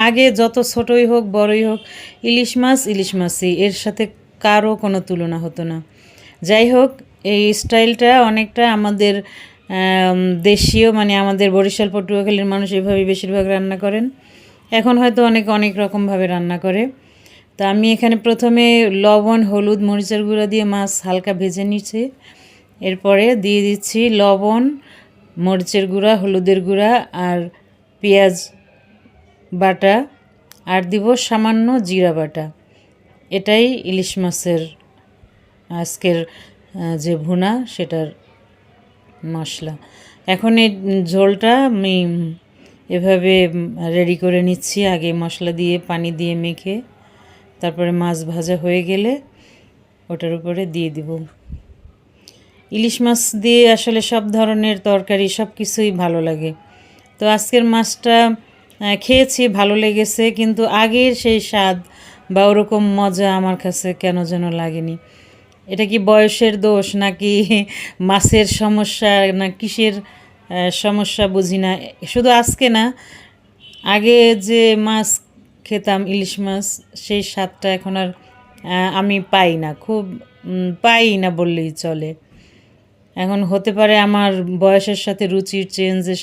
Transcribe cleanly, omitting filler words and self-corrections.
আগে যত ছোটই হোক বড়ই হোক ইলিশ মাছই, এর সাথে কারও কোনো তুলনা হতো না। যাই হোক, এই স্টাইলটা অনেকটা আমাদের দেশীয়, মানে আমাদের বরিশাল পটুয়াখালীর মানুষ এভাবেই বেশিরভাগ রান্না করেন। এখন হয়তো অনেক অনেক রকমভাবে রান্না করে। তা আমি এখানে প্রথমে লবণ, হলুদ, মরিচের গুঁড়া দিয়ে মাছ হালকা ভেজে নিচ্ছি। এরপরে দিয়ে দিচ্ছি লবণ, মরিচের গুঁড়া, হলুদের গুঁড়া আর পেঁয়াজ বাটা, আর দিব সামান্য জিরা বাটা। এটাই ইলিশ মাছের আজকের যে ভুনা সেটার মশলা। এখন এই ঝোলটা আমি এভাবে রেডি করে নিচ্ছি, আগে মশলা দিয়ে পানি দিয়ে মেখে, তারপরে মাছ ভাজা হয়ে গেলে ওটার উপরে দিয়ে দিব। ইলিশ মাছ দিয়ে আসলে সব ধরনের তরকারি সব কিছুই ভালো লাগে। তো আজকের মাছটা খেয়েছি, ভালো লেগেছে, কিন্তু আগের সেই স্বাদ বা ওরকম মজা আমার কাছে কেন যেন লাগেনি। এটা কি বয়সের দোষ, নাকি মাছের সমস্যা, না কিসের সমস্যা বুঝি না। শুধু আজকে না, আগে যে মাছ খেতাম ইলিশ মাছ, সেই স্বাদটা এখন আর আমি পাই না, খুব পাই না বললেই চলে। এখন হতে পারে আমার বয়সের সাথে রুচির চেঞ্জ এসে